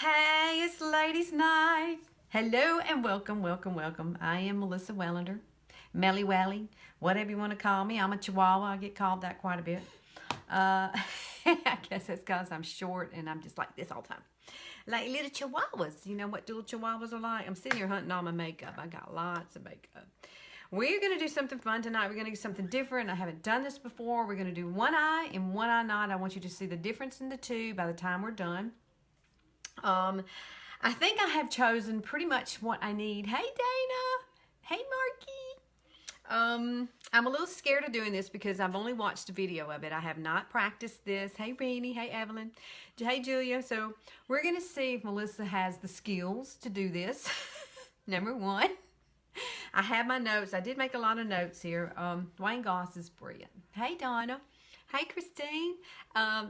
Hey, it's ladies' night. Hello and welcome, welcome, welcome. I am Melissa Wellander, Melly Wally, whatever you want to call me. I'm a Chihuahua. I get called that quite a bit. I guess that's because I'm short and I'm just like this all the time. Like little Chihuahuas. You know what little Chihuahuas are like? I'm sitting here hunting all my makeup. I got lots of makeup. We're going to do something fun tonight. We're going to do something different. I haven't done this before. We're going to do one eye and one eye not. I want you to see the difference in the two by the time we're done. I think I have chosen pretty much what I need. Hey, Dana. Hey, Marky. I'm a little scared of doing this because I've only watched a video of it. I have not practiced this. Hey, Beanie. Hey, Evelyn. Hey, Julia. So we're going to see if Melissa has the skills to do this. Number one. I have my notes. I did make a lot of notes here. Wayne Goss is brilliant. Hey, Donna. Hey, Christine.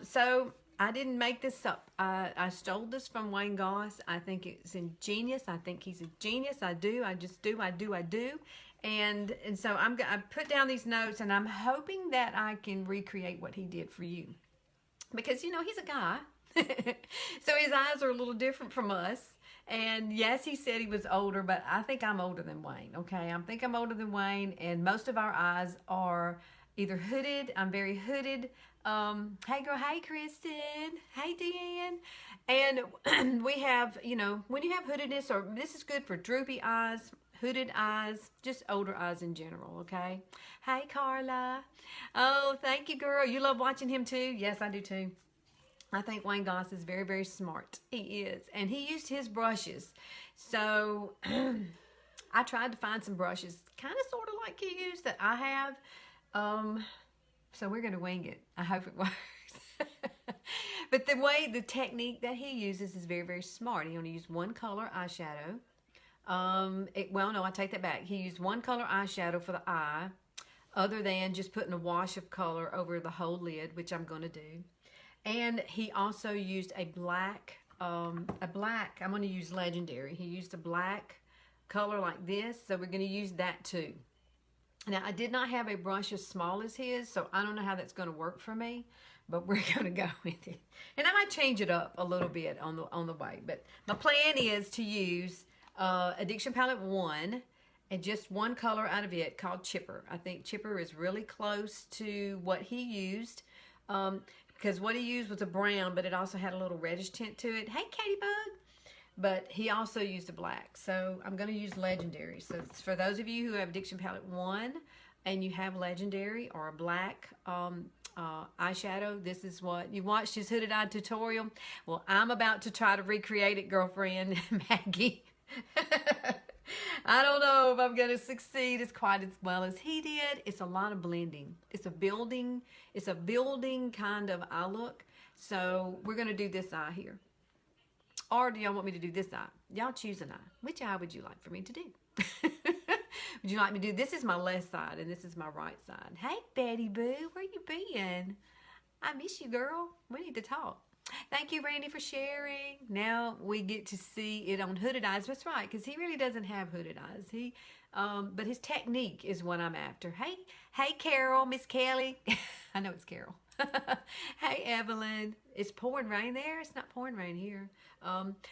So I didn't make this up. I stole this from Wayne Goss. I think it's ingenious. I think he's a genius. I do. I just do. I do. I do. And so I put down these notes, and I'm hoping that I can recreate what he did for you. Because, you know, he's a guy. So his eyes are a little different from us. And yes, he said he was older, but I think I'm older than Wayne, okay? I think I'm older than Wayne, and most of our eyes are either hooded. I'm very hooded. Hey girl, hey Kristen, hey Dan. And we have, you know, when you have hoodedness, or this is good for droopy eyes, hooded eyes, just older eyes in general, okay? Hey Carla. Oh, thank you, girl. You love watching him too? Yes, I do too. I think Wayne Goss is very, very smart. He is. And he used his brushes. So I tried to find some brushes, kind of sort of like he used that I have. So we're going to wing it. I hope it works. But the technique that he uses is very, very smart. He only used one color eyeshadow. Well, no, I take that back. He used one color eyeshadow for the eye, other than just putting a wash of color over the whole lid, which I'm going to do. And he also used a black, I'm going to use Legendary. He used a black color like this, so we're going to use that too. Now, I did not have a brush as small as his, so I don't know how that's going to work for me, but we're going to go with it. And I might change it up a little bit on the way, but my plan is to use Addiction Palette 1 and just one color out of it called Chipper. I think Chipper is really close to what he used. Because what he used was a brown, but it also had a little reddish tint to it. Hey, Katybug! But he also used a black. So I'm going to use Legendary. So for those of you who have Addiction Palette 1 and you have Legendary or a black eyeshadow, this is what you watched his hooded eye tutorial. Well, I'm about to try to recreate it, girlfriend Maggie. I don't know if I'm going to succeed as quite as well as he did. It's a lot of blending. It's a building kind of eye look. So we're going to do this eye here. Or do y'all want me to do this eye? Y'all choose an eye. Which eye would you like for me to do? Would you like me to do, this is my left side and this is my right side. Hey, Betty Boo, where you been? I miss you, girl. We need to talk. Thank you, Randy, for sharing. Now we get to see it on hooded eyes. That's right, because he really doesn't have hooded eyes. But his technique is what I'm after. Hey, Carol, Miss Kelly. I know it's Carol. Hey, Evelyn. It's pouring rain there. It's not pouring rain here.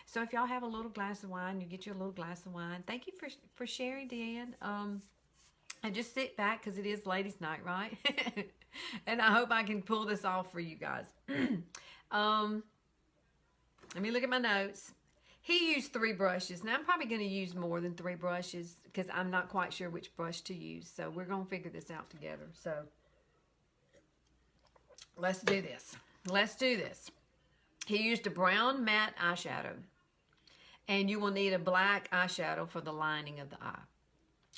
So if y'all have a little glass of wine, you get your little glass of wine. Thank you for sharing, Dan. And just sit back because it is ladies' night, right? And I hope I can pull this off for you guys. Let me look at my notes. He used 3 brushes. Now I'm probably going to use more than 3 brushes because I'm not quite sure which brush to use. So we're going to figure this out together. So let's do this. Let's do this. He used a brown matte eyeshadow. And you will need a black eyeshadow for the lining of the eye.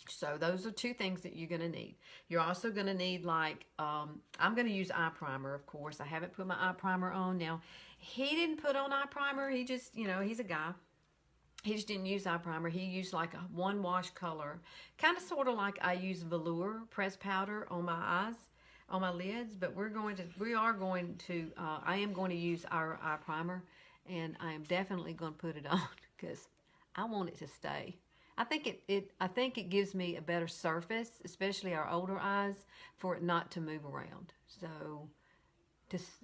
So those are 2 things that you're going to need. You're also going to need, like, I'm going to use eye primer, of course. I haven't put my eye primer on. Now, he didn't put on eye primer. He just, you know, he's a guy. He just didn't use eye primer. He used like a one wash color. Kind of sort of like I use velour pressed powder on my eyes, on my lids. But I am going to use our eye primer. And I am definitely going to put it on because I want it to stay. I think it gives me a better surface, especially our older eyes, for it not to move around. So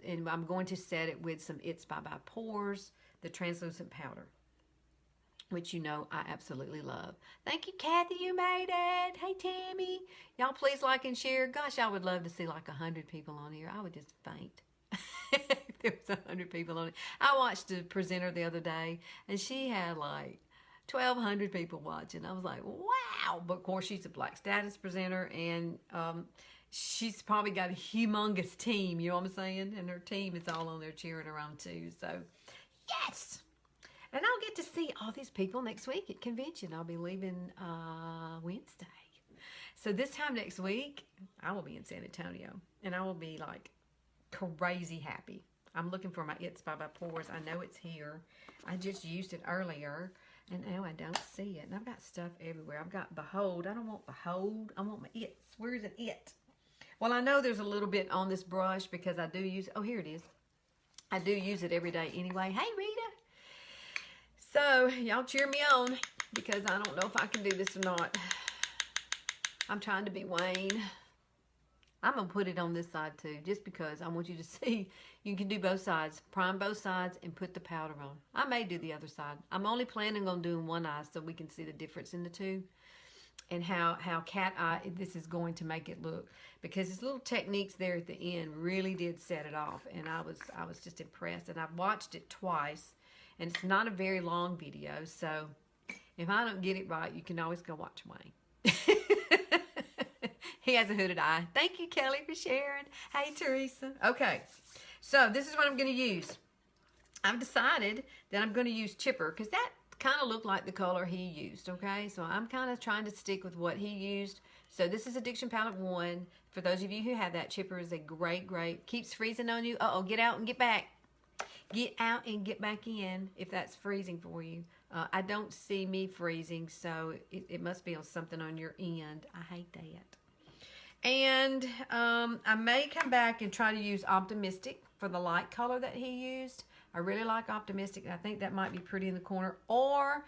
and I'm going to set it with some It's by Pores, the translucent powder, which you know I absolutely love. Thank you, Kathy, you made it. Hey, Tammy. Y'all please like and share. Gosh, I would love to see like 100 people on here. I would just faint. If there was 100 people on it. I watched a presenter the other day, and she had like 1,200 people watching. I was like, wow. But of course, she's a Black status presenter, and she's probably got a humongous team, you know what I'm saying? And her team is all on there cheering her on too. So, yes. And I'll get to see all these people next week at convention. I'll be leaving Wednesday. So this time next week, I will be in San Antonio. And I will be like crazy happy. I'm looking for my It's by Pores. I know it's here. I just used it earlier. And now I don't see it. And I've got stuff everywhere. I've got Behold. I don't want Behold. I want my It's. Where is it? It. Well, I know there's a little bit on this brush because I do use... Oh, here it is. I do use it every day anyway. Hey, Rita. So, y'all cheer me on because I don't know if I can do this or not. I'm trying to be Wayne. I'm going to put it on this side too just because I want you to see you can do both sides. Prime both sides and put the powder on. I may do the other side. I'm only planning on doing one eye so we can see the difference in the two and how cat eye this is going to make it look, because his little techniques there at the end really did set it off, and I was just impressed. And I've watched it twice. And it's not a very long video, so if I don't get it right, you can always go watch Wayne. He has a hooded eye. Thank you, Kelly, for sharing. Hey, Teresa. Okay, so this is what I'm going to use. I've decided that I'm going to use Chipper because that kind of looked like the color he used, okay? So I'm kind of trying to stick with what he used. So this is Addiction Palette 1. For those of you who have that, Chipper is a great, keeps freezing on you. Uh-oh, get out and get back. Get out and get back in if that's freezing for you. I don't see me freezing, so it must be on something on your end. I hate that. And I may come back and try to use Optimistic for the light color that he used. I really like Optimistic, and I think that might be pretty in the corner. Or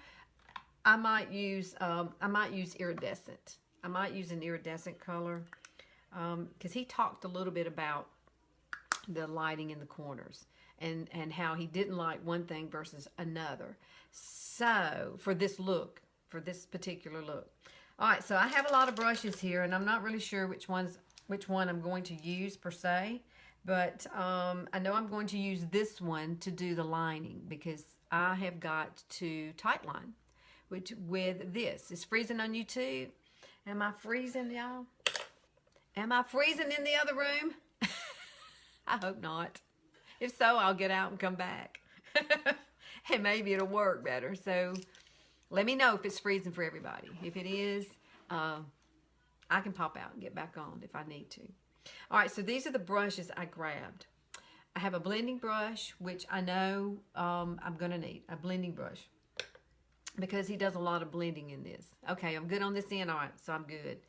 I might use Iridescent. I might use an iridescent color because he talked a little bit about the lighting in the corners. And how he didn't like one thing versus another. So, for this look, for this particular look. All right, so I have a lot of brushes here, and I'm not really sure which one I'm going to use per se. But I know I'm going to use this one to do the lining because I have got to tightline with this. It's freezing on YouTube. Am I freezing, y'all? Am I freezing in the other room? I hope not. If so, I'll get out and come back. And maybe it'll work better. So let me know if it's freezing for everybody. If it is, I can pop out and get back on if I need to. All right, so these are the brushes I grabbed. I have a blending brush, which I know I'm going to need. A blending brush. Because he does a lot of blending in this. Okay, I'm good on this end. All right, so I'm good.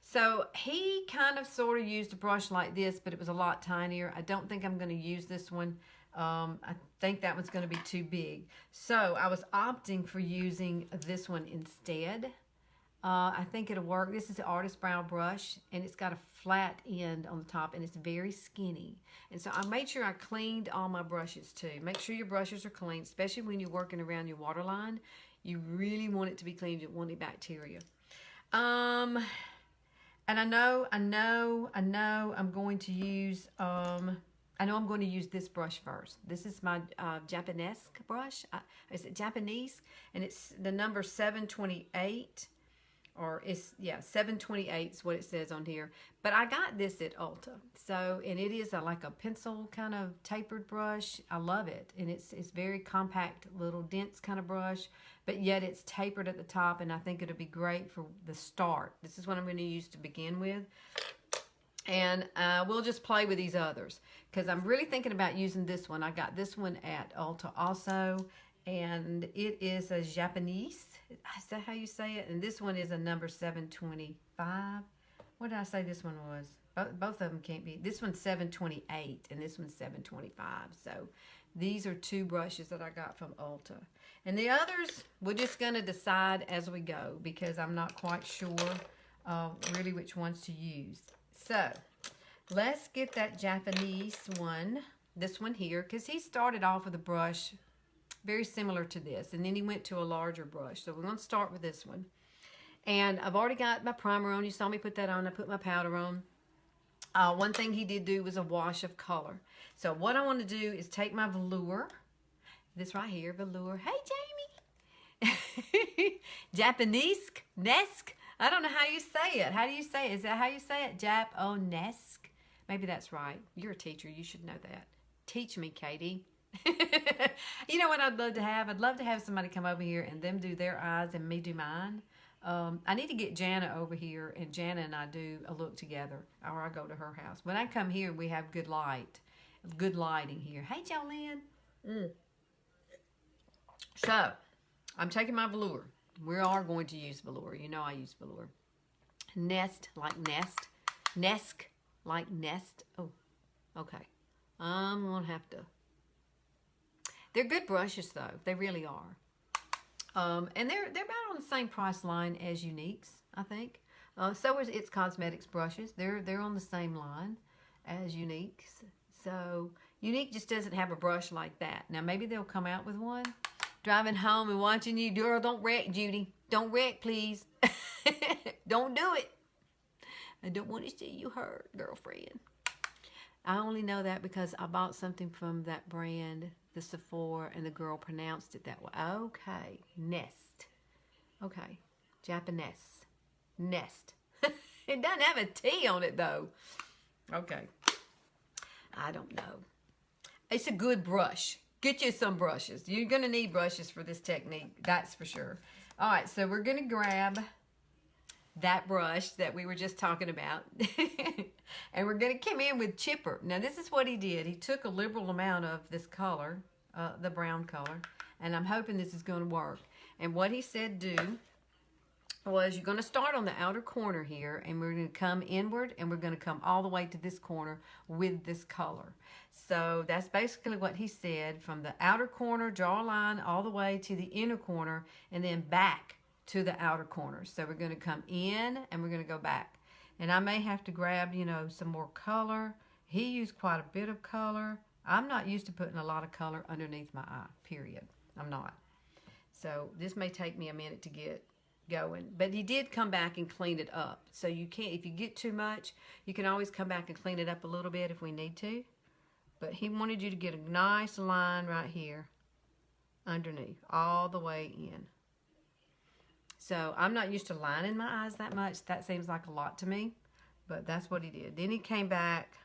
So he kind of sort of used a brush like this, but it was a lot tinier. I don't think I'm going to use this one. I think that one's going to be too big. So I was opting for using this one instead. I think it'll work. This is the Artist Brow brush, and it's got a flat end on the top, and it's very skinny. And so I made sure I cleaned all my brushes too. Make sure your brushes are clean, especially when you're working around your waterline. You really want it to be clean. You don't want any bacteria. And I know I'm going to use, I'm going to use this brush first. This is my Japanese brush. Is it Japanese? And it's the number 728. Or it's, yeah, 728 is what it says on here. But I got this at Ulta. So, and it is like a pencil kind of tapered brush. I love it. And it's very compact, little dense kind of brush. But yet it's tapered at the top. And I think it'll be great for the start. This is what I'm going to use to begin with. And we'll just play with these others. Because I'm really thinking about using this one. I got this one at Ulta also. And it is a Japanese. Is that how you say it? And this one is a number 725. What did I say this one was? Both of them can't be. This one's 728 and this one's 725. So these are two brushes that I got from Ulta. And the others, we're just going to decide as we go because I'm not quite sure really which ones to use. So Let's get that Japanese one, this one here, because he started off with a brush very similar to this, and then he went to a larger brush. So we're going to start with this one. And I've already got my primer on. You saw me put that on. I put my powder on. One thing he did do was a wash of color. So what I want to do is take my velour, this right here, velour. Hey, Jamie. Japanese-esque. I don't know how you say it. How do you say it? Is that how you say it? Jap-o-nesque? Maybe that's right. You're a teacher. You should know that. Teach me, Katie. You know what I'd love to have? I'd love to have somebody come over here and them do their eyes and me do mine. I need to get Jana over here, and Jana and I do a look together, or I go to her house. When I come here, we have good lighting here. Hey, Jolene. So, I'm taking my velour. We are going to use velour. You know I use velour. Nest, like nest. Nesk, like nest. Oh, okay. I'm going to have to. They're good brushes, though. They really are. And they're about on the same price line as Younique's, I think. So is It's Cosmetics brushes. They're on the same line as Younique's. So Younique just doesn't have a brush like that. Now maybe they'll come out with one. Driving home and watching you, girl, don't wreck, Judy. Don't wreck, please. Don't do it. I don't want to see you hurt, girlfriend. I only know that because I bought something from that brand, the Sephora, and the girl pronounced it that way. Okay, Nest. Okay, Japanese. Nest. It doesn't have a T on it, though. Okay. I don't know. It's a good brush. Get you some brushes. You're going to need brushes for this technique. That's for sure. All right, so we're going to grab that brush that we were just talking about. And we're going to come in with chipper. Now, this is what he did. He took a liberal amount of this color, the brown color, and I'm hoping this is going to work. And what he said do was you're going to start on the outer corner here, and we're going to come inward, and we're going to come all the way to this corner with this color. So that's basically what he said. From the outer corner, draw a line all the way to the inner corner, and then back to the outer corner. So we're going to come in, and we're going to go back. And I may have to grab, you know, some more color. He used quite a bit of color. I'm not used to putting a lot of color underneath my eye, period. I'm not. So this may take me a minute to get going. But he did come back and clean it up. So you can't, if you get too much, you can always come back and clean it up a little bit if we need to. But he wanted you to get a nice line right here underneath, all the way in. So I'm not used to lining my eyes that much. That seems like a lot to me, but that's what he did. Then he came back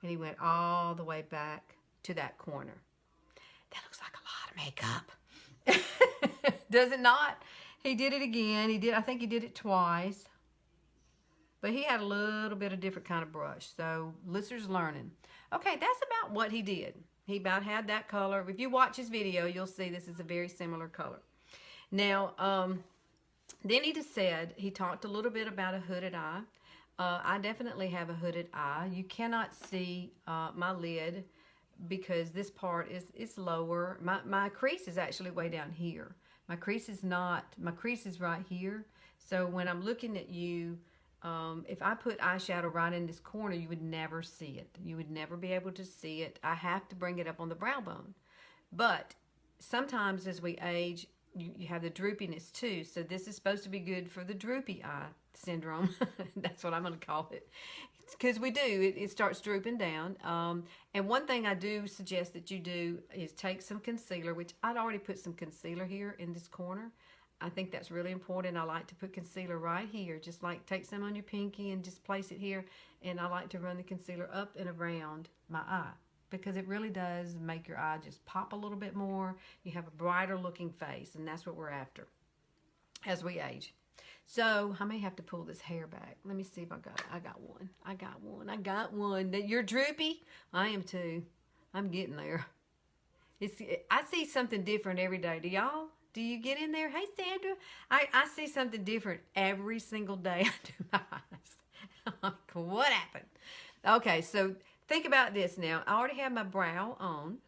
and he went all the way back to that corner. That looks like a lot of makeup. Does it not? He did it again. I think he did it twice. But he had a little bit of different kind of brush. So listeners learning. Okay, that's about what he did. He about had that color. If you watch his video, you'll see this is a very similar color. Now, then he just said, he talked a little bit about a hooded eye. I definitely have a hooded eye. You cannot see my lid because this part is lower. My crease is actually way down here. My crease is right here. So when I'm looking at you, if I put eyeshadow right in this corner, you would never see it. You would never be able to see it. I have to bring it up on the brow bone. But sometimes as we age, you have the droopiness too. So this is supposed to be good for the droopy eye syndrome. That's what I'm going to call it. Because we do. It starts drooping down. And one thing I do suggest that you do is take some concealer, which I'd already put some concealer here in this corner. I think that's really important. I like to put concealer right here. Just like take some on your pinky and just place it here. And I like to run the concealer up and around my eye, because it really does make your eye just pop a little bit more. You have a brighter looking face, and that's what we're after as we age. So I may have to pull this hair back. Let me see if I got it. I got one. You're droopy? I am too. I'm getting there. I see something different every day. Do y'all? Do you get in there? Hey, Sandra. I see something different every single day I do my eyes. Like, what happened? Okay, so think about this now. I already have my brow on,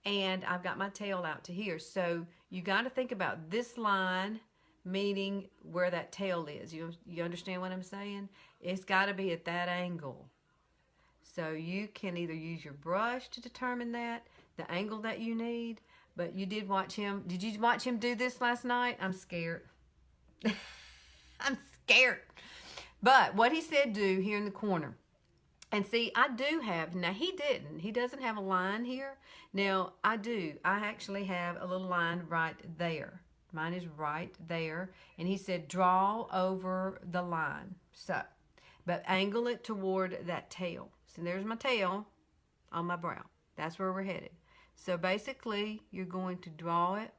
and I've got my tail out to here. So you got to think about this line meaning where that tail is. You understand what I'm saying? It's got to be at that angle. So you can either use your brush to determine that, the angle that you need. But you did watch him. Did you watch him do this last night? I'm scared. I'm scared. But what he said do here in the corner. And see, I do have, now he didn't. He doesn't have a line here. Now, I do. I actually have a little line right there. Mine is right there. And he said, draw over the line. So, but angle it toward that tail. So there's my tail on my brow. That's where we're headed. So basically, you're going to draw it.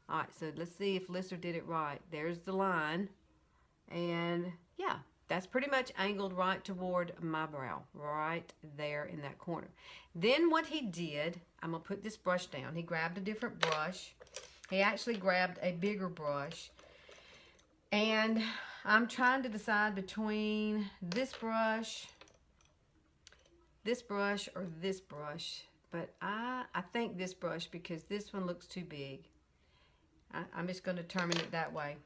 All right, so let's see if Lister did it right. There's the line. And yeah, that's pretty much angled right toward my brow, right there in that corner. Then what he did, I'm going to put this brush down. He grabbed a different brush. He actually grabbed a bigger brush. And I'm trying to decide between this brush or this brush. But I think this brush because this one looks too big. I'm just going to determine it that way.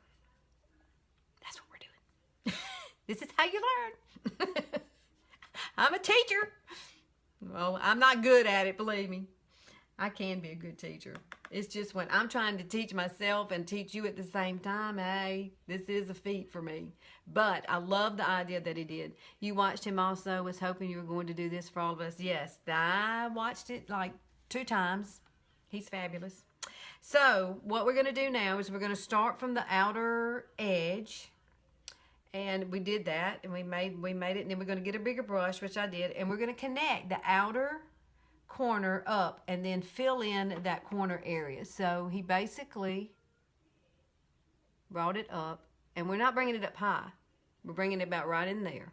That's what we're doing. This is how you learn. I'm a teacher. Well, I'm not good at it, believe me. I can be a good teacher. It's just when I'm trying to teach myself and teach you at the same time, hey, this is a feat for me. But I love the idea that he did. You watched him also, was hoping you were going to do this for all of us. Yes, I watched it like 2 times. He's fabulous. So what we're going to do now is we're going to start from the outer edge. And we did that, and we made it, and then we're going to get a bigger brush, which I did, and we're going to connect the outer corner up and then fill in that corner area. So he basically brought it up, and we're not bringing it up high. We're bringing it about right in there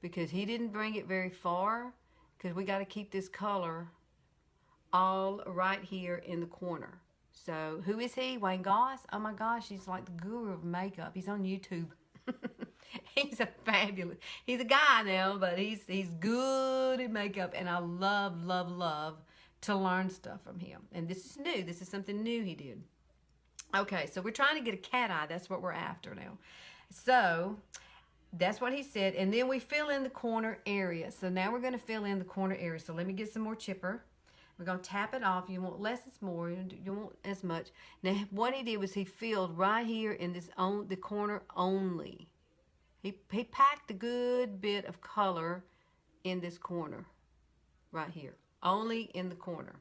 because he didn't bring it very far because we got to keep this color all right here in the corner. So who is he? Wayne Goss? Oh my gosh, he's like the guru of makeup. He's on YouTube. He's a fabulous, he's a guy now, but he's good at makeup, and I love, love, love to learn stuff from him. And this is new. This is something new he did. Okay, so we're trying to get a cat eye. That's what we're after now. So that's what he said. And then we fill in the corner area. So now we're going to fill in the corner area. So let me get some more chipper. We're going to tap it off. You want less is more. You want as much. Now, what he did was he filled right here in this the corner only. He packed a good bit of color in this corner right here. Only in the corner.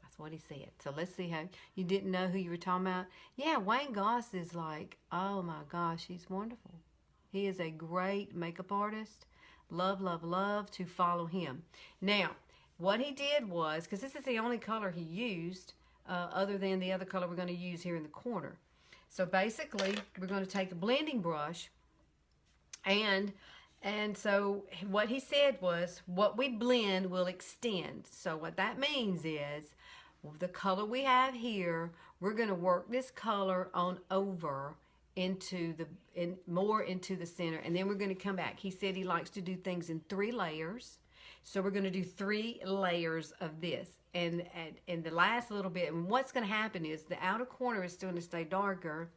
That's what he said. So let's see how you didn't know who you were talking about. Yeah, Wayne Goss is like, oh my gosh, he's wonderful. He is a great makeup artist. Love, love, love to follow him. Now, what he did was, because this is the only color he used, other than the other color we're going to use here in the corner. So basically, we're going to take a blending brush, and so what he said was, what we blend will extend. So what that means is, the color we have here, we're going to work this color on over more into the center, and then we're going to come back. He said he likes to do things in 3 layers. So we're going to do 3 layers of this. And the last little bit, and what's going to happen is the outer corner is still going to stay darker,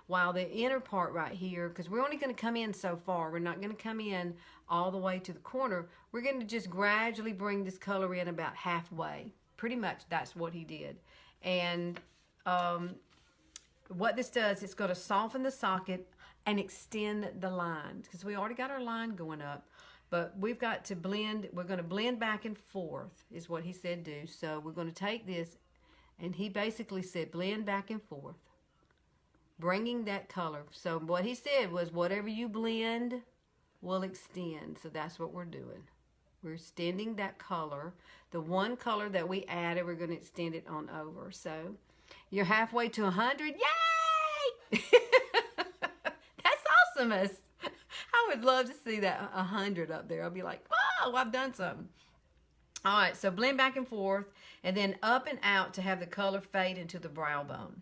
while the inner part right here, because we're only going to come in so far, we're not going to come in all the way to the corner. We're going to just gradually bring this color in about halfway. Pretty much that's what he did. And what this does, it's going to soften the socket and extend the line, because we already got our line going up. But we've got to blend, we're going to blend back and forth, is what he said do. So we're going to take this, and he basically said blend back and forth, bringing that color. So what he said was whatever you blend will extend. So that's what we're doing. We're extending that color. The one color that we added, we're going to extend it on over. So you're halfway to 100. Yay! That's awesome. I would love to see that 100 up there. I'll be like, oh, I've done something. All right, so blend back and forth, and then up and out to have the color fade into the brow bone.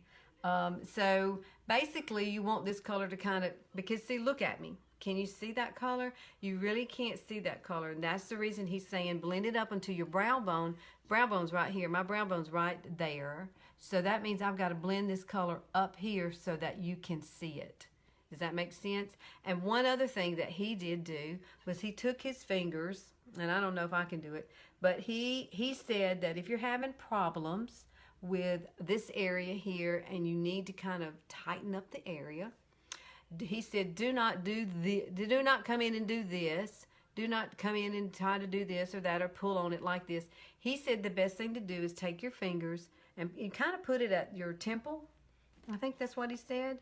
So basically, you want this color to kind of, because see, look at me. Can you see that color? You really can't see that color. And that's the reason he's saying blend it up until your brow bone. Brow bone's right here. My brow bone's right there. So that means I've got to blend this color up here so that you can see it. Does that make sense? And one other thing that he did do was he took his fingers, and I don't know if I can do it, but he said that if you're having problems with this area here and you need to kind of tighten up the area, he said, do not come in and do this. Do not come in and try to do this or that or pull on it like this. He said the best thing to do is take your fingers and you kind of put it at your temple. I think that's what he said.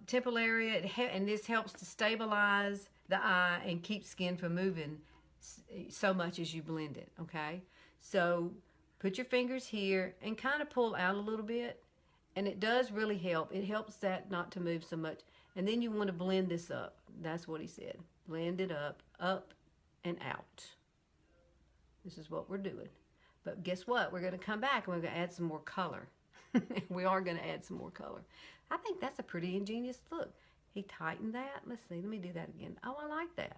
Temple area, and this helps to stabilize the eye and keep skin from moving so much as you blend it, okay? So put your fingers here and kind of pull out a little bit, and it does really help. It helps that not to move so much. And then you want to blend this up. That's what he said. Blend it up and out. This is what we're doing. But guess what? We're going to come back and we're going to add some more color. We are going to add some more color. I think that's a pretty ingenious look. He tightened that. Let's see. Let me do that again. Oh, I like that.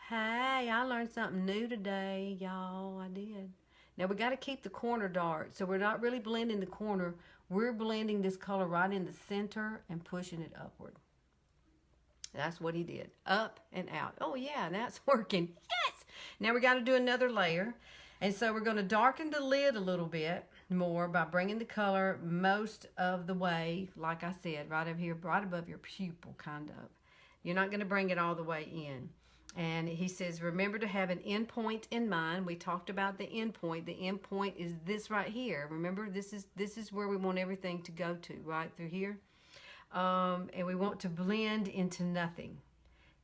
Hey, I learned something new today, y'all. I did. Now, we got to keep the corner dark. So we're not really blending the corner. We're blending this color right in the center and pushing it upward. That's what he did. Up and out. Oh, yeah, that's working. Yes! Now we got to do another layer. And so we're going to darken the lid a little bit more by bringing the color most of the way, like I said, right over here, right above your pupil, kind of. You're not going to bring it all the way in. And he says, remember to have an end point in mind. We talked about the end point. The end point is this right here. Remember, this is where we want everything to go to, right through here. And we want to blend into nothing,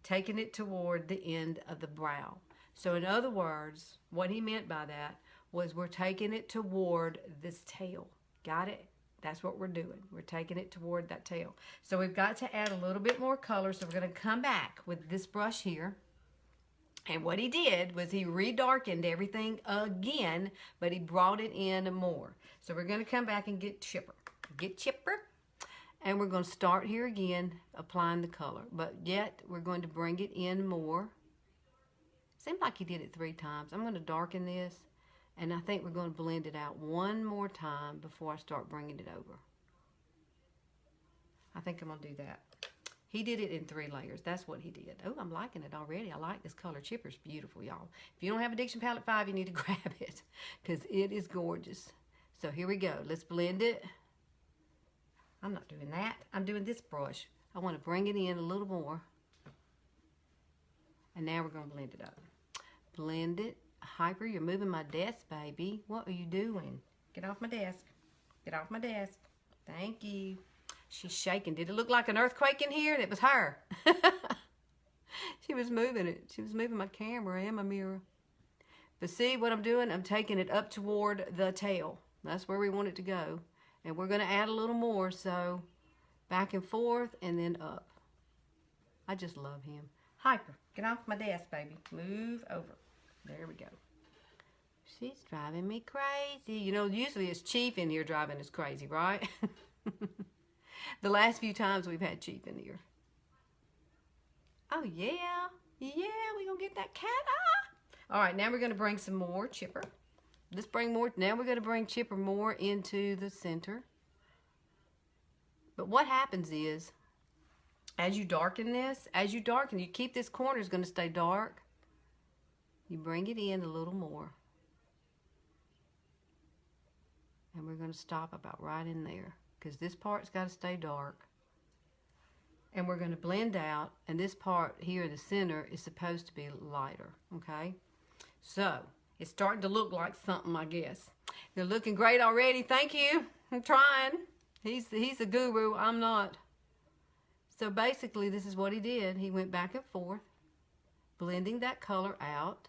taking it toward the end of the brow. So in other words, what he meant by that was we're taking it toward this tail. Got it? That's what we're doing. We're taking it toward that tail. So we've got to add a little bit more color. So we're going to come back with this brush here. And what he did was he redarkened everything again, but he brought it in more. So we're going to come back and get chipper. Get chipper. And we're going to start here again, applying the color. But yet, we're going to bring it in more. Seems like he did it 3 times. I'm going to darken this. And I think we're going to blend it out one more time before I start bringing it over. I think I'm going to do that. He did it in 3 layers. That's what he did. Oh, I'm liking it already. I like this color. Chipper's beautiful, y'all. If you don't have Addiction Palette 5, you need to grab it because it is gorgeous. So here we go. Let's blend it. I'm not doing that. I'm doing this brush. I want to bring it in a little more. And now we're going to blend it up. Blend it. Hyper, you're moving my desk, baby. What are you doing? Get off my desk. Get off my desk. Thank you. She's shaking. Did it look like an earthquake in here? It was her. She was moving it. She was moving my camera and my mirror. But see what I'm doing? I'm taking it up toward the tail. That's where we want it to go. And we're going to add a little more. So back and forth and then up. I just love him. Hyper, get off my desk, baby. Move over. There we go. She's driving me crazy. You know, usually it's Chief in here driving us crazy, right? The last few times we've had Chief in here. Oh, yeah. Yeah, we're going to get that cat eye. All right, now we're going to bring some more Chipper. Let's bring more. Now we're going to bring Chipper more into the center. But what happens is, as you darken this, you keep this corner is going to stay dark. You bring it in a little more. And we're going to stop about right in there. Because this part's got to stay dark. And we're going to blend out. And this part here in the center is supposed to be lighter. Okay? So, it's starting to look like something, I guess. You're looking great already. Thank you. I'm trying. He's a guru. I'm not. So basically, this is what he did. He went back and forth, blending that color out.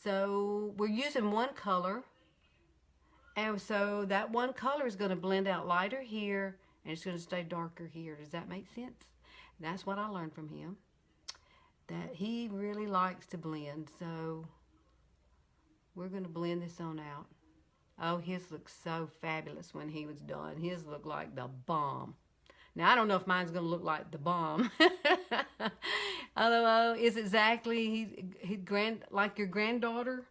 So we're using one color. And so that one color is going to blend out lighter here, and it's going to stay darker here. Does that make sense? That's what I learned from him. That he really likes to blend. So we're going to blend this on out. Oh, his looks so fabulous when he was done. His looked like the bomb. Now, I don't know if mine's going to look like the bomb. Although, is exactly like your granddaughter?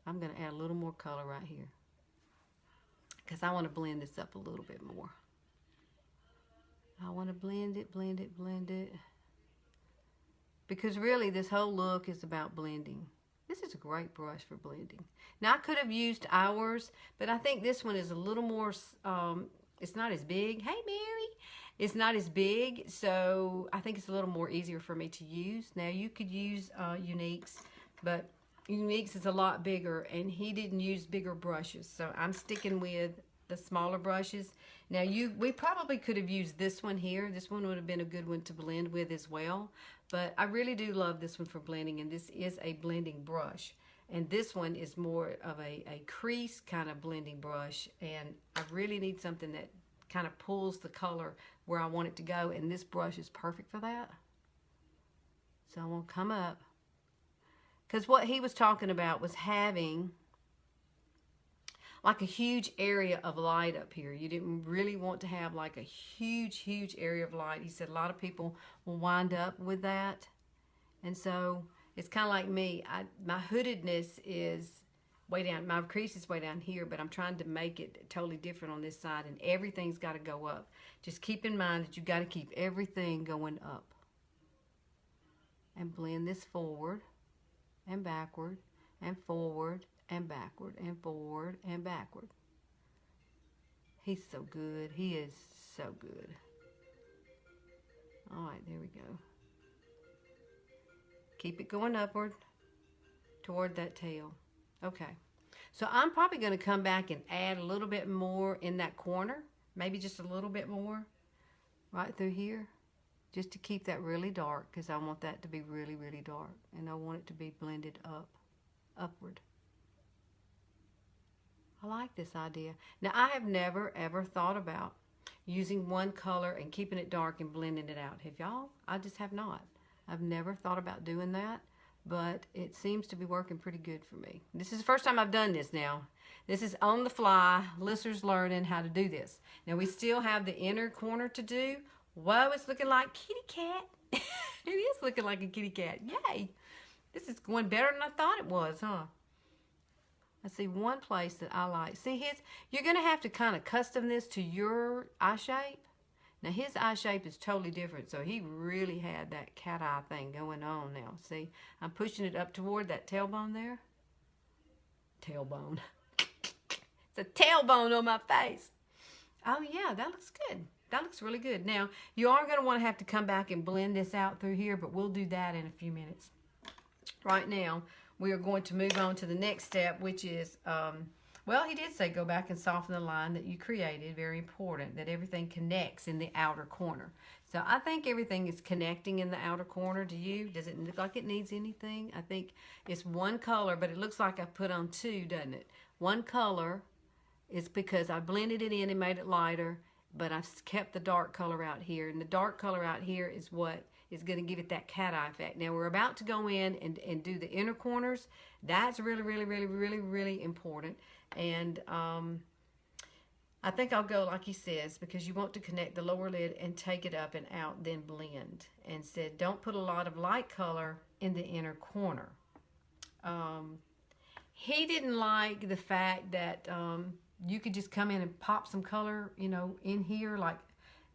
I'm going to add a little more color right here, because I want to blend this up a little bit more. I want to blend it, blend it, blend it. Because really, this whole look is about blending. This is a great brush for blending. Now, I could have used ours, but I think this one is a little more, it's not as big. Hey, Mary. It's not as big, so I think it's a little more easier for me to use. Now, you could use Younique's, but Younique's is a lot bigger, and he didn't use bigger brushes, so I'm sticking with the smaller brushes. Now, we probably could have used this one here. This one would have been a good one to blend with as well, but I really do love this one for blending, and this is a blending brush. And this one is more of a crease kind of blending brush, and I really need something that kind of pulls the color where I want it to go, and this brush is perfect for that. So I'm going to come up, because what he was talking about was having like a huge area of light up here. You didn't really want to have like a huge area of light. He said a lot of people will wind up with that, and so it's kind of like me. My hoodedness is way down. My crease is way down here, but I'm trying to make it totally different on this side, and everything's got to go up. Just keep in mind that you got to keep everything going up. And blend this forward and backward and forward and backward and forward and backward. He's so good. He is so good. All right, there we go. Keep it going upward toward that tail. Okay. So I'm probably going to come back and add a little bit more in that corner. Maybe just a little bit more right through here. Just to keep that really dark, because I want that to be really dark. And I want it to be blended upward. I like this idea. Now, I have never ever thought about using one color and keeping it dark and blending it out. Have y'all? I just have not. I've never thought about doing that, but it seems to be working pretty good for me. This is the first time I've done this now. This is on the fly. Listeners learning how to do this. Now, we still have the inner corner to do. Whoa, it's looking like kitty cat. It is looking like a kitty cat. Yay. This is going better than I thought it was, huh? I see one place that I like. See, you're going to have to kind of custom this to your eye shape. Now, his eye shape is totally different, so he really had that cat eye thing going on now. See, I'm pushing it up toward that tailbone there. Tailbone. It's a tailbone on my face. Oh, yeah, that looks good. That looks really good. Now, you are going to want to have to come back and blend this out through here, but we'll do that in a few minutes. Right now, we are going to move on to the next step, which is, well, he did say go back and soften the line that you created. Very important that everything connects in the outer corner. So I think everything is connecting in the outer corner. Do you? Does it look like it needs anything? I think it's one color, but it looks like I put on two, doesn't it? One color is because I blended it in and made it lighter, but I've kept the dark color out here. And the dark color out here is what is going to give it that cat eye effect. Now, we're about to go in and do the inner corners. That's really important. And I think I'll go like he says, because you want to connect the lower lid and take it up and out, then blend. And said, don't put a lot of light color in the inner corner. He didn't like the fact that you could just come in and pop some color, you know, in here, like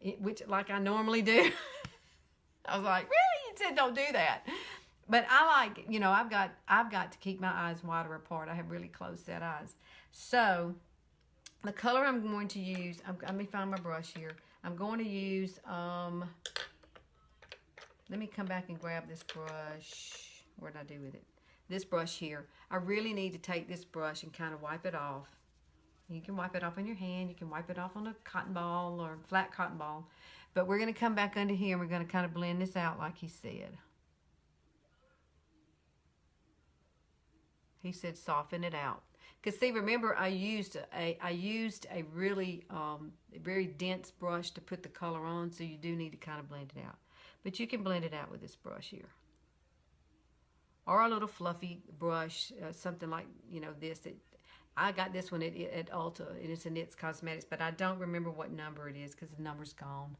I normally do. I was like, really? He said, don't do that. But I like, you know, I've got to keep my eyes wider apart. I have really close set eyes. So the color I'm going to use, let me find my brush here. I'm going to use, let me come back and grab this brush. What did I do with it? This brush here. I really need to take this brush and kind of wipe it off. You can wipe it off on your hand. You can wipe it off on a cotton ball or flat cotton ball. But we're going to come back under here and we're going to kind of blend this out like he said. He said soften it out. Because see, remember I used a really very dense brush to put the color on, so you do need to kind of blend it out. But you can blend it out with this brush here. Or a little fluffy brush, something like, you know, this. I got this one at Ulta. It is in It's Cosmetics, but I don't remember what number it is because the number's gone.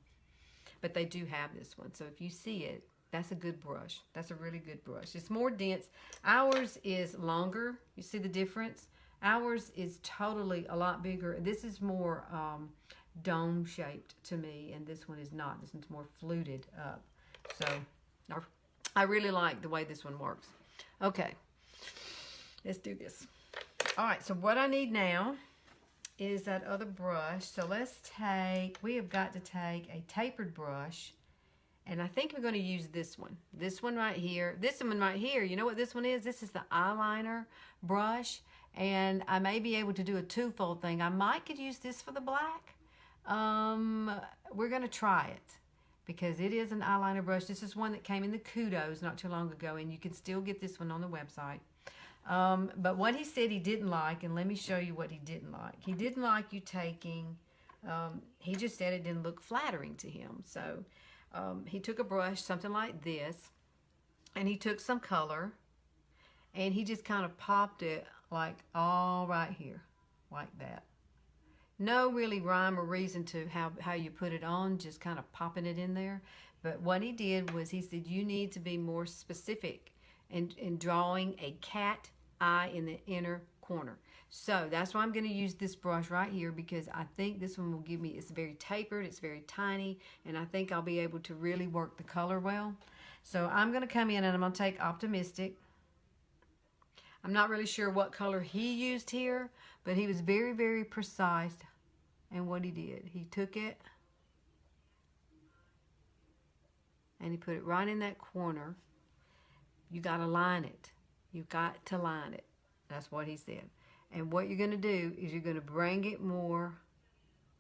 But they do have this one. So if you see it, that's a good brush. That's a really good brush. It's more dense. Ours is longer. You see the difference? Ours is totally a lot bigger. This is more dome shaped to me, and this one is not. This one's more fluted up. So I really like the way this one works. Okay, let's do this. All right, so what I need now is that other brush. So we have got to take a tapered brush, and I think we're going to use this one. This one right here. This one right here, you know what this one is? This is the eyeliner brush, and I may be able to do a twofold thing. I might could use this for the black. We're going to try it because it is an eyeliner brush. This is one that came in the Kudos not too long ago, and you can still get this one on the website. But what he said he didn't like, and let me show you what he didn't like. He didn't like you taking, he just said it didn't look flattering to him. So he took a brush, something like this, and he took some color, and he just kind of popped it like all right here, like that. No really rhyme or reason to how you put it on, just kind of popping it in there. But what he did was he said you need to be more specific in drawing a cat eye in the inner corner. So that's why I'm going to use this brush right here, because I think this one will give me, it's very tapered, it's very tiny, and I think I'll be able to really work the color well. So I'm going to come in and I'm going to take Optimistic. I'm not really sure what color he used here, but he was very, very precise in what he did. He took it and he put it right in that corner. You got to line it. You've got to line it. That's what he said. And what you're going to do is you're going to bring it more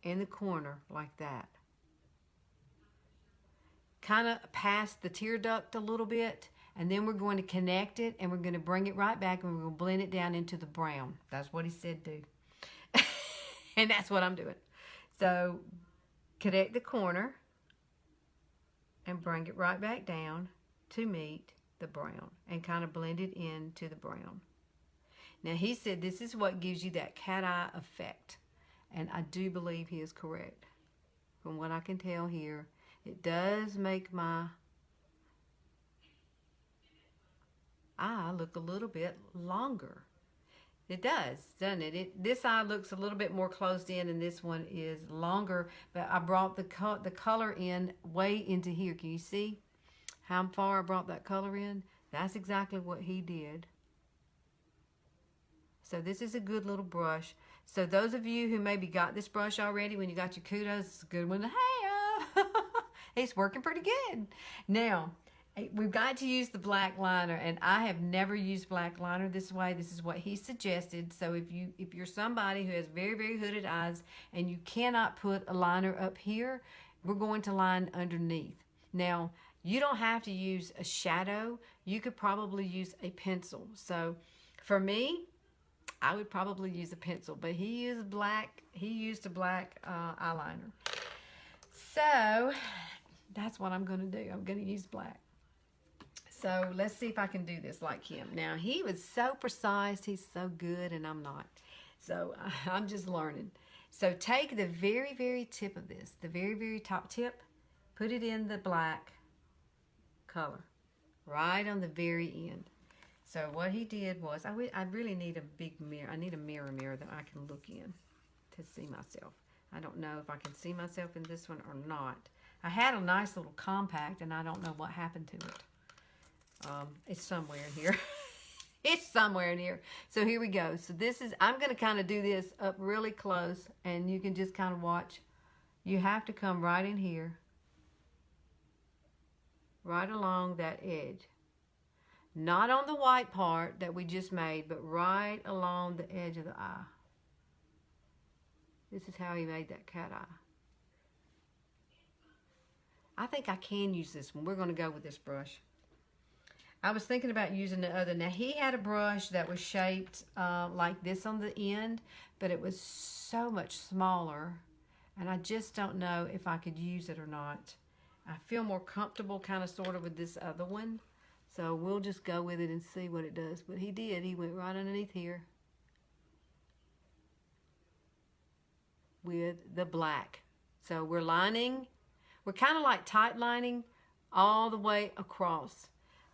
in the corner like that. Kind of past the tear duct a little bit. And then we're going to connect it and we're going to bring it right back and we're going to blend it down into the brown. That's what he said do. And that's what I'm doing. So connect the corner and bring it right back down to meet the brown and kind of blend it into the brown. Now he said this is what gives you that cat eye effect, and I do believe he is correct. From what I can tell here, it does make my eye look a little bit longer. It does, doesn't it? This eye looks a little bit more closed in, and this one is longer, but I brought the color in way into here. Can you see how far I brought that color in? That's exactly what he did. So this is a good little brush. So those of you who maybe got this brush already when you got your Kudos, it's a good one to have. It's working pretty good. Now, we've got to use the black liner, and I have never used black liner this way. This is what he suggested. So if you're somebody who has very, very hooded eyes and you cannot put a liner up here, we're going to line underneath. Now, you don't have to use a shadow. You could probably use a pencil. So for me, I would probably use a pencil, but he used black. He used a black eyeliner. So that's what I'm going to do. I'm going to use black. So let's see if I can do this like him. Now, he was so precise. He's so good, and I'm not. So I'm just learning. So take the very, very tip of this, the very, very top tip, put it in the black color, right on the very end. So what he did was, I really need a big mirror. I need a mirror that I can look in to see myself. I don't know if I can see myself in this one or not. I had a nice little compact, and I don't know what happened to it. It's somewhere in here. It's somewhere in here. So here we go. So this is, I'm going to kind of do this up really close, and you can just kind of watch. You have to come right in here, right along that edge. Not on the white part that we just made, but right along the edge of the eye. This is how he made that cat eye. I think I can use this one. We're going to go with this brush. I was thinking about using the other. Now, he had a brush that was shaped like this on the end, but it was so much smaller, and I just don't know if I could use it or not. I feel more comfortable kind of sort of with this other one, so we'll just go with it and see what it does. But he did. He went right underneath here. with the black. So we're lining, we're kind of like tight lining all the way across.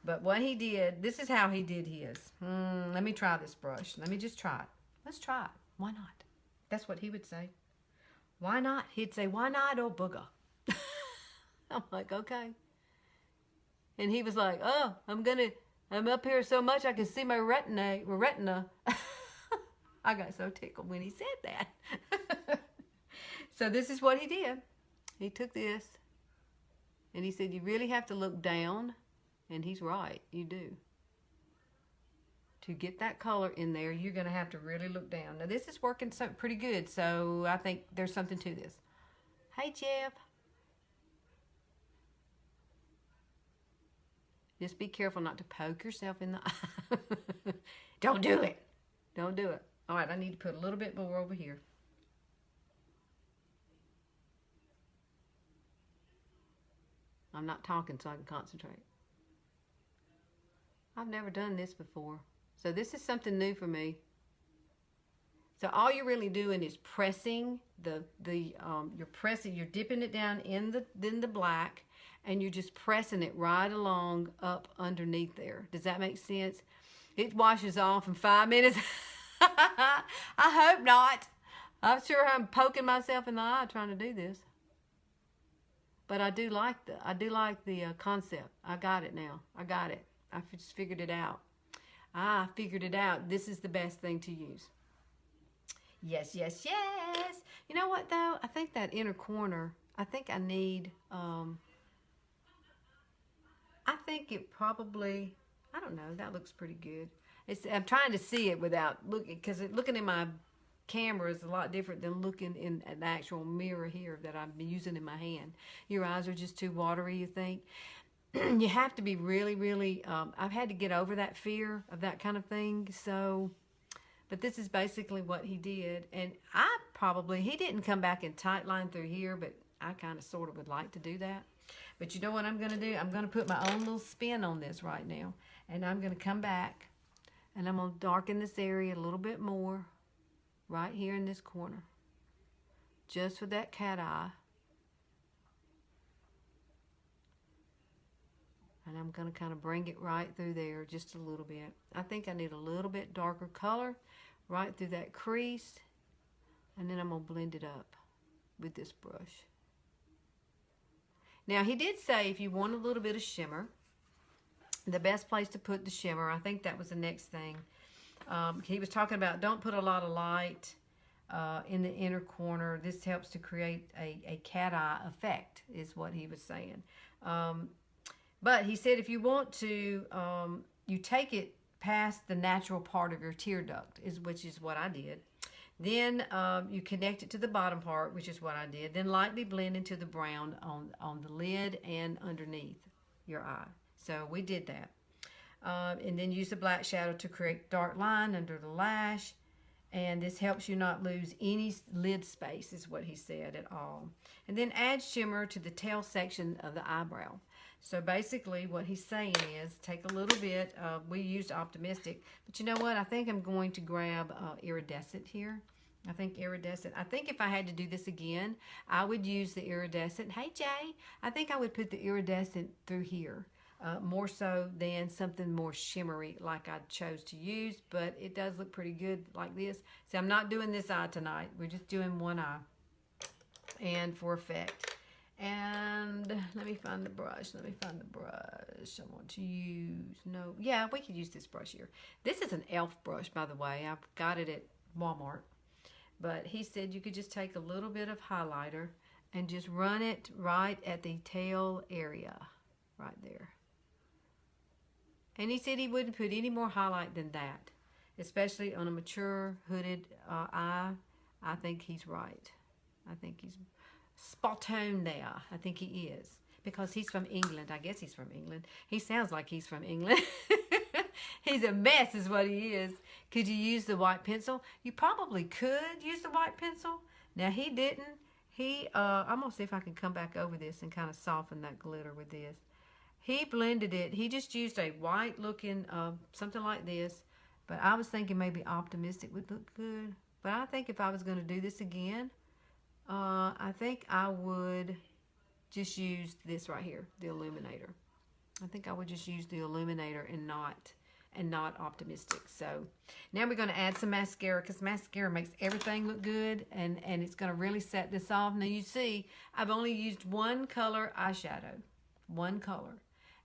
But what he did, this is how he did his. Let me try this brush. Let me just try it. Let's try it. Why not? That's what he would say. Why not? He'd say, why not, oh booger? I'm like, okay. And he was like, oh, I'm up here so much I can see my retina. I got so tickled when he said that. So this is what he did. He took this and he said, you really have to look down. And he's right, you do. To get that color in there, you're going to have to really look down. Now this is working pretty good, so I think there's something to this. Hey, Jeff. Just be careful not to poke yourself in the eye. Don't do it. Don't do it. All right, I need to put a little bit more over here. I'm not talking so I can concentrate. I've never done this before. So this is something new for me. So all you're really doing is pressing you're dipping it down in the black, and you're just pressing it right along up underneath there. Does that make sense? It washes off in 5 minutes. I hope not. I'm sure I'm poking myself in the eye trying to do this. But I do like the concept. I got it now. I got it. I just figured it out. I figured it out. This is the best thing to use. Yes, yes, yes. You know what, though? I think that inner corner, I think I need, I think it probably, I don't know, that looks pretty good. I'm trying to see it without looking, because looking in my camera is a lot different than looking in an actual mirror here that I've been using in my hand. Your eyes are just too watery, you think? You have to be really, really, I've had to get over that fear of that kind of thing. So, but this is basically what he did. And he didn't come back in tight line through here, but I kind of sort of would like to do that. But you know what I'm going to do? I'm going to put my own little spin on this right now. And I'm going to come back and I'm going to darken this area a little bit more right here in this corner. Just for that cat eye. And I'm going to kind of bring it right through there just a little bit. I think I need a little bit darker color right through that crease. And then I'm going to blend it up with this brush. Now, he did say if you want a little bit of shimmer, the best place to put the shimmer, I think that was the next thing. He was talking about don't put a lot of light in the inner corner. This helps to create a cat eye effect, is what he was saying. But he said if you want to, you take it past the natural part of your tear duct, which is what I did. Then you connect it to the bottom part, which is what I did. Then lightly blend into the brown on the lid and underneath your eye. So we did that. And then use the black shadow to create dark line under the lash. And this helps you not lose any lid space, is what he said at all. And then add shimmer to the tail section of the eyebrow. So basically what he's saying is take a little bit, we used Optimistic, but you know what? I think I'm going to grab Iridescent here. I think Iridescent. I think if I had to do this again, I would use the Iridescent. Hey, Jay. I think I would put the Iridescent through here. More so than something more shimmery like I chose to use, but it does look pretty good like this. See, I'm not doing this eye tonight. We're just doing one eye and for effect. And let me find the brush. Let me find the brush I want to use. No, yeah, we could use this brush here. This is an e.l.f. brush, by the way. I've got it at Walmart. But he said you could just take a little bit of highlighter and just run it right at the tail area, right there. And he said he wouldn't put any more highlight than that, especially on a mature hooded eye. I think he's right. I think he's spot on there. I think he is, because he's from England. I guess he's from England. He sounds like he's from England. He's a mess is what he is. Could you use the white pencil? You probably could use the white pencil. Now, he didn't. I'm going to see if I can come back over this and kind of soften that glitter with this. He blended it. He just used a white looking, something like this. But I was thinking maybe Optimistic would look good. But I think if I was going to do this again, I think I would just use this right here, the illuminator. I think I would just use the illuminator and not optimistic. So now we're going to add some mascara, because mascara makes everything look good, and it's going to really set this off. Now you see I've only used one color eyeshadow, one color,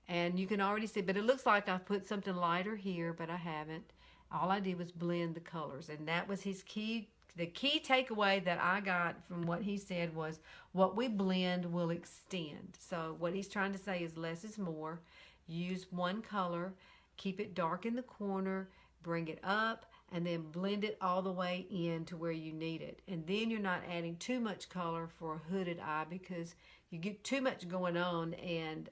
and you can already see, but it looks like I've put something lighter here, but I haven't. All I did was blend the colors, and that was his key. The key takeaway that I got from what he said was, what we blend will extend. So what he's trying to say is less is more. Use one color, keep it dark in the corner, bring it up, and then blend it all the way in to where you need it. And then you're not adding too much color for a hooded eye, because you get too much going on, and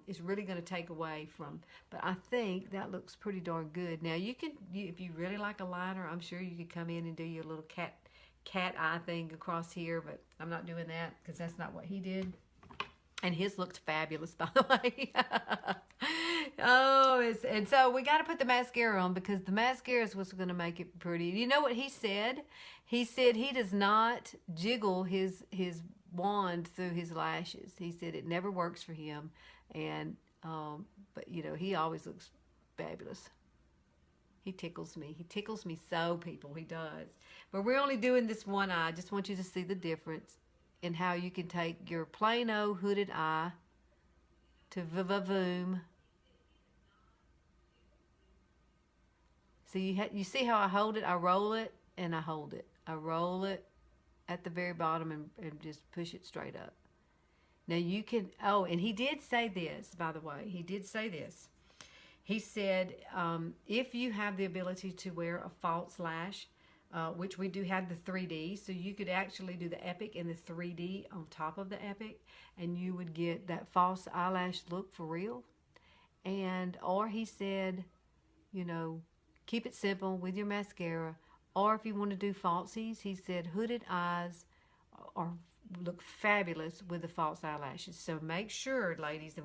it's really going to take away from. But I think that looks pretty darn good. Now you can, if you really like a liner, I'm sure you could come in and do your little cat eye thing across here, but I'm not doing that because that's not what he did. And his looked fabulous, by the way. And so we got to put the mascara on, because the mascara is what's going to make it pretty. You know what he said? He said he does not jiggle his wand through his lashes. He said it never works for him, and but you know, he always looks fabulous. He tickles me. He tickles me so, people. He does. But we're only doing this one eye. I just want you to see the difference in how you can take your plain old hooded eye to va-va-voom. So you see how I hold it? I roll it and I hold it. I roll it at the very bottom and just push it straight up. Now you can, oh, and he did say this, by the way. He did say this. He said, if you have the ability to wear a false lash, which we do have the 3D, so you could actually do the Epic and the 3D on top of the Epic, and you would get that false eyelash look for real. And, or he said, you know, keep it simple with your mascara. Or if you want to do falsies, he said hooded eyes look fabulous with the false eyelashes. So make sure, ladies, that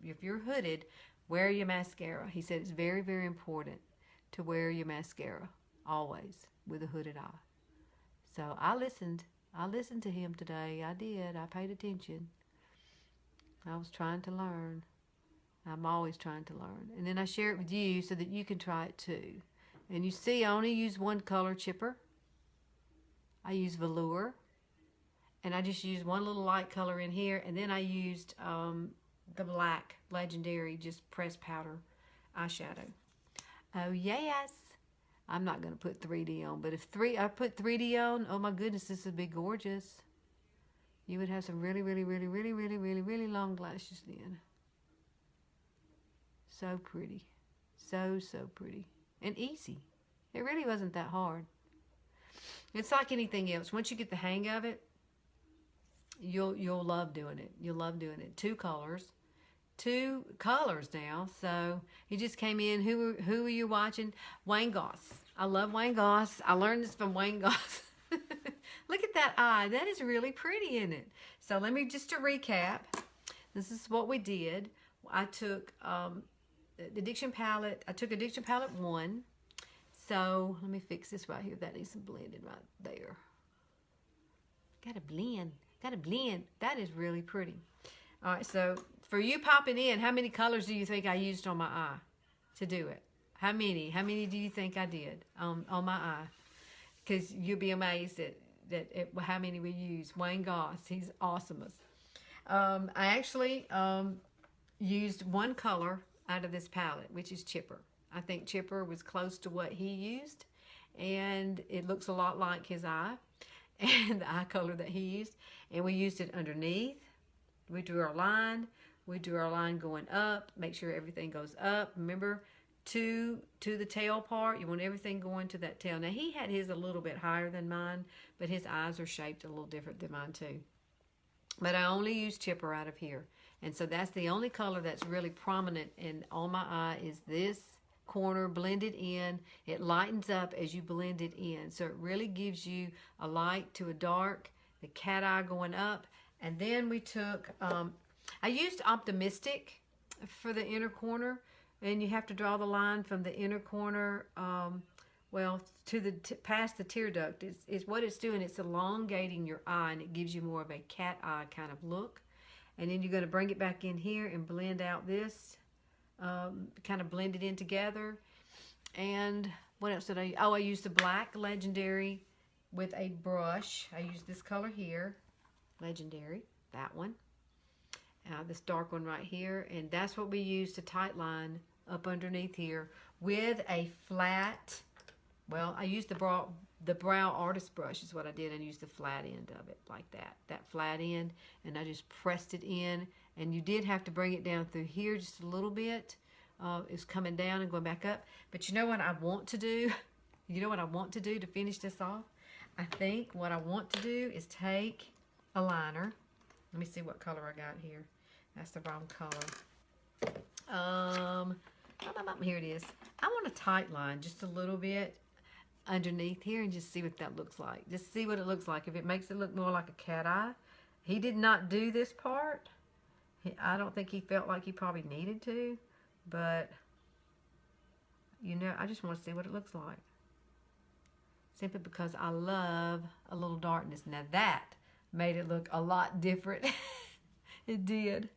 if you're hooded, wear your mascara. He said it's very, very important to wear your mascara always with a hooded eye. So I listened to him today. I did. I paid attention. I was trying to learn. I'm always trying to learn. And then I share it with you so that you can try it too. And you see, I only use one color chipper. I use velour. And I just used one little light color in here. And then I used the black Legendary just pressed powder eyeshadow. Oh yes. I'm not going to put 3D on, but if I put 3D on, oh my goodness, this would be gorgeous. You would have some really, really, really, really, really, really, really long lashes then. So pretty. So, so pretty. And easy. It really wasn't that hard. It's like anything else. Once you get the hang of it, you'll love doing it. You'll love doing it. Two colors now. So he just came in. Who are you watching? Wayne Goss. I love Wayne Goss. I learned this from Wayne Goss. Look at that eye. That is really pretty, isn't it? So let me just to recap. This is what we did. I took the Addiction Palette. I took Addiction Palette 1. So let me fix this right here. That needs some blending right there. Gotta blend. Gotta blend. That is really pretty. All right, so for you popping in, how many colors do you think I used on my eye to do it? How many? How many do you think I did on my eye? Because you'll be amazed at how many we use. Wayne Goss, he's awesomest. I actually used one color out of this palette, which is Chipper. I think Chipper was close to what he used, and it looks a lot like his eye and the eye color that he used. And we used it underneath. We drew our line. We drew our line going up. Make sure everything goes up. Remember, to the tail part. You want everything going to that tail. Now, he had his a little bit higher than mine, but his eyes are shaped a little different than mine too. But I only use Chipper out of here. And so that's the only color that's really prominent on my eye is this corner blended in. It lightens up as you blend it in. So it really gives you a light to a dark, the cat eye going up. And then we took, I used Optimistic for the inner corner. And you have to draw the line from the inner corner well, to the past the tear duct is what it's doing. It's elongating your eye, and it gives you more of a cat eye kind of look. And then you're going to bring it back in here and blend out this, kind of blend it in together. And what else did I? Oh, I used the black Legendary with a brush. I used this color here, Legendary, that one. This dark one right here, and that's what we use to tight line up underneath here with a flat. Well, I used the brow artist brush is what I did, and used the flat end of it like that flat end, and I just pressed it in. And you did have to bring it down through here just a little bit. It's coming down and going back up. But you know what I want to do? You know what I want to do to finish this off? I think what I want to do is take a liner. Let me see what color I got here. That's the wrong color. Here it is. I want a tight line just a little bit underneath here and just see what that looks like. Just see what it looks like. If it makes it look more like a cat eye. He did not do this part. I don't think he felt like he probably needed to. But, you know, I just want to see what it looks like. Simply because I love a little darkness. Now that made it look a lot different. It did.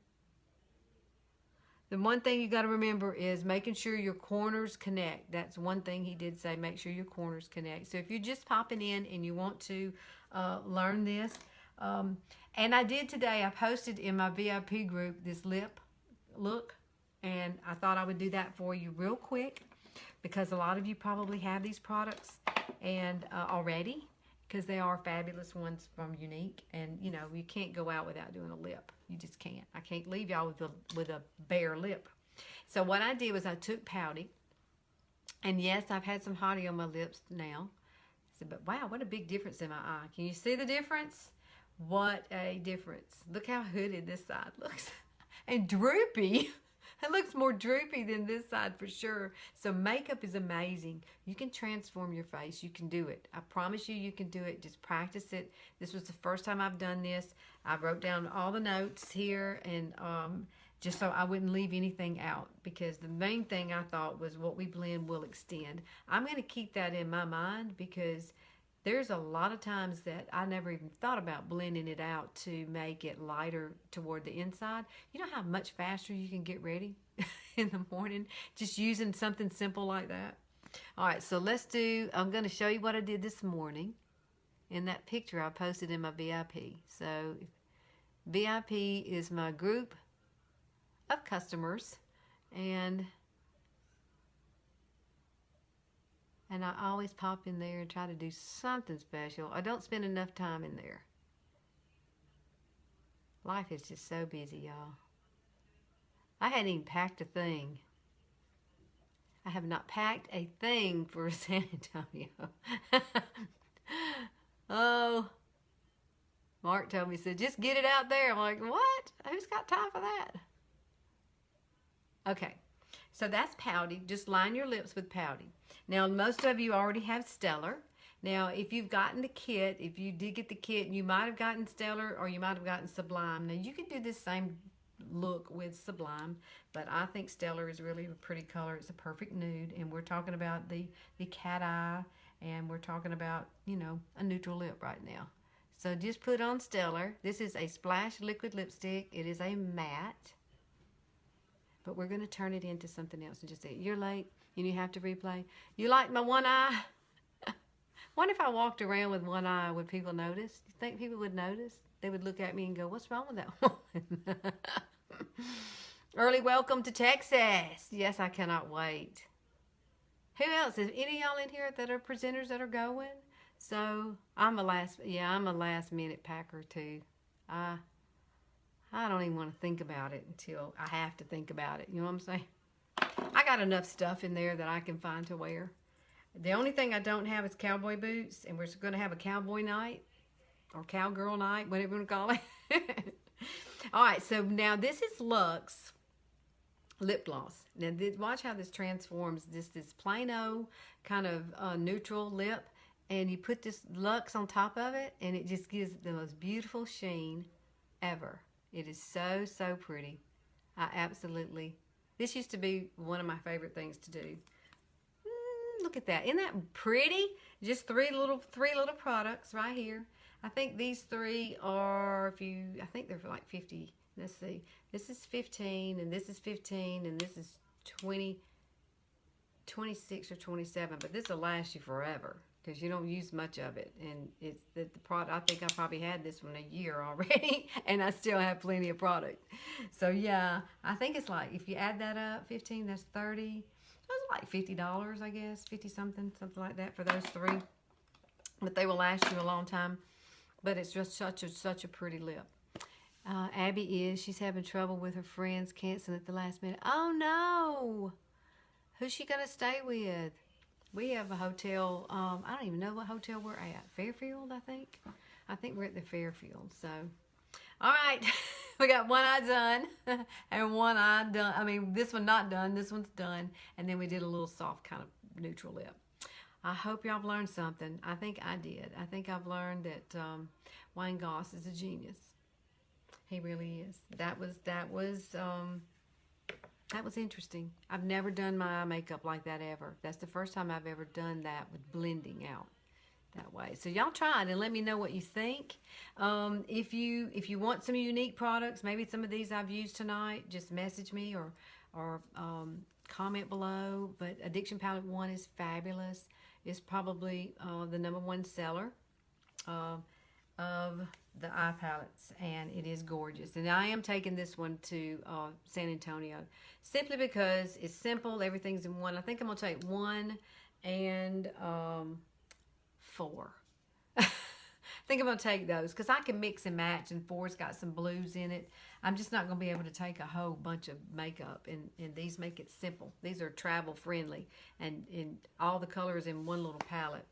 The one thing you got to remember is making sure your corners connect. That's one thing he did say, make sure your corners connect. So if you're just popping in and you want to learn this, and I did today, I posted in my VIP group this lip look, and I thought I would do that for you real quick because a lot of you probably have these products and already, because they are fabulous ones from Younique, and you know you can't go out without doing a lip. You just can't. I can't leave y'all with a bare lip. So what I did was I took Pouty, and yes, I've had some Hottie on my lips now. I said, but wow, what a big difference in my eye. Can you see the difference? What a difference. Look how hooded this side looks. And droopy. It looks more droopy than this side for sure. So makeup is amazing. You can transform your face. You can do it. I promise you, you can do it. Just practice it. This was the first time I've done this. I wrote down all the notes here, and just so I wouldn't leave anything out, because the main thing I thought was what we blend will extend. I'm going to keep that in my mind because there's a lot of times that I never even thought about blending it out to make it lighter toward the inside. You know how much faster you can get ready in the morning just using something simple like that? All right, so I'm going to show you what I did this morning in that picture I posted in my VIP. So VIP is my group of customers, and I always pop in there and try to do something special. I don't spend enough time in there. Life is just so busy, y'all. I hadn't even packed a thing. I have not packed a thing for San Antonio. Oh, Mark told me, said, just get it out there. I'm like, what? Who's got time for that? Okay, so that's Pouty. Just line your lips with Pouty. Now, most of you already have Stellar. Now, if you've gotten the kit, if you did get the kit, you might have gotten Stellar or you might have gotten Sublime. Now, you can do this same look with Sublime, but I think Stellar is really a pretty color. It's a perfect nude, and we're talking about the cat eye, and we're talking about, you know, a neutral lip right now. So just put on Stellar. This is a Splash liquid lipstick. It is a matte, but we're going to turn it into something else and just say, you're late. And you have to replay. You like my one eye? What if I walked around with one eye? Would people notice? You think people would notice? They would look at me and go, what's wrong with that woman? Early welcome to Texas. Yes, I cannot wait. Who else? Is any of y'all in here that are presenters that are going? So I'm a last minute packer too. I don't even want to think about it until I have to think about it. You know what I'm saying? I got enough stuff in there that I can find to wear. The only thing I don't have is cowboy boots, and we're going to have a cowboy night or cowgirl night, whatever you want to call it. All right, so now this is Luxe lip gloss. Now watch how this transforms. This plain old kind of neutral lip, and you put this Luxe on top of it, and it just gives the most beautiful sheen ever. It is so, so pretty. This used to be one of my favorite things to do. Look at that. Isn't that pretty? Just three little products right here. I think these three are, I think they're for like 50. Let's see. This is 15, and this is 15, and this is 20, 26 or 27. But this will last you forever because you don't use much of it. And it's the product. I think I probably had this one a year already, and I still have plenty of product. So yeah, I think it's like, if you add that up, 15, that's 30. That's like $50, I guess, 50 something like that for those three. But they will last you a long time. But it's just such a pretty lip. Abby she's having trouble with her friends canceling at the last minute. Oh no! Who's she gonna stay with? We have a hotel. I don't even know what hotel we're at. Fairfield, I think. I think we're at the Fairfield. So, all right, we got one eye done and one eye done. I mean, this one not done. This one's done, and then we did a little soft kind of neutral lip. I hope y'all have learned something. I think I did. I think I've learned that Wayne Goss is a genius. He really is. That was interesting. I've never done my eye makeup like that ever. That's the first time I've ever done that with blending out that way. So y'all try it and let me know what you think. If you want some Younique products, maybe some of these I've used tonight, just message me or comment below. But Addiction Palette 1 is fabulous. It's probably the #1 seller of the eye palettes, and it is gorgeous. And I am taking this one to San Antonio simply because it's simple. Everything's in one. I think I'm gonna take 1 and 4. I think I'm gonna take those because I can mix and match, and 4's got some blues in it. I'm just not gonna be able to take a whole bunch of makeup, and these make it simple. These are travel friendly, and all the colors in one little palette.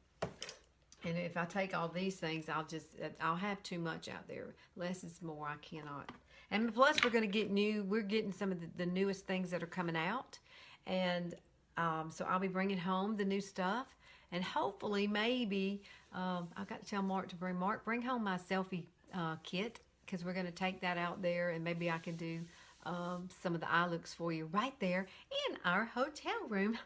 And if I take all these things, I'll have too much out there. Less is more. I cannot. And plus, we're getting some of the newest things that are coming out, and so I'll be bringing home the new stuff. And hopefully, maybe, I've got to tell Mark to bring home my selfie kit, because we're going to take that out there, and maybe I can do some of the eye looks for you right there in our hotel room.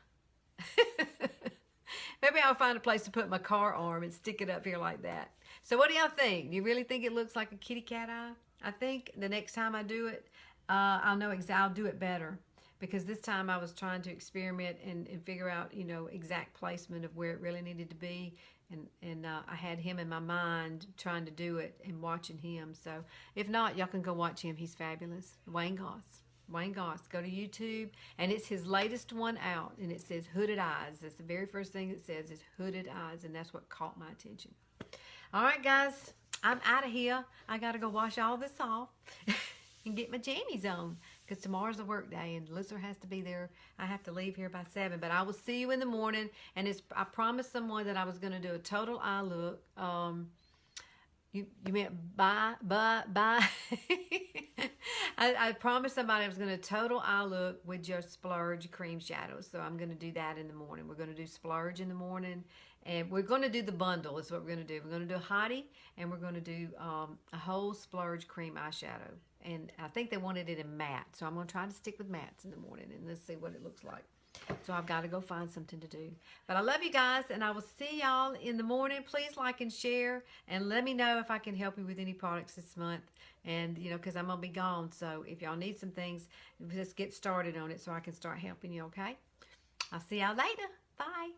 Maybe I'll find a place to put my car arm and stick it up here like that. So what do y'all think? Do you really think it looks like a kitty cat eye? I think the next time I do it, I'll do it better. Because this time I was trying to experiment and figure out, exact placement of where it really needed to be. And I had him in my mind trying to do it and watching him. So if not, y'all can go watch him. He's fabulous. Wayne Goss. Wayne Goss. Go to YouTube. And it's his latest one out. And it says Hooded Eyes. That's the very first thing it says is Hooded Eyes. And that's what caught my attention. All right, guys. I'm out of here. I got to go wash all this off and get my jammies on. Because tomorrow's a work day and Lister has to be there. I have to leave here by 7. But I will see you in the morning. And I promised someone that I was going to do a total eye look. You meant bye. I promised somebody I was going to total eye look with just Splurge cream shadows. So I'm going to do that in the morning. We're going to do Splurge in the morning. And we're going to do the bundle is what we're going to do. We're going to do a Hottie. And we're going to do a whole Splurge cream eyeshadow. And I think they wanted it in matte. So I'm going to try to stick with mattes in the morning. And let's see what it looks like. So I've got to go find something to do. But I love you guys. And I will see y'all in the morning. Please like and share. And let me know if I can help you with any products this month. And, because I'm going to be gone. So if y'all need some things, just get started on it so I can start helping you, okay? I'll see y'all later. Bye.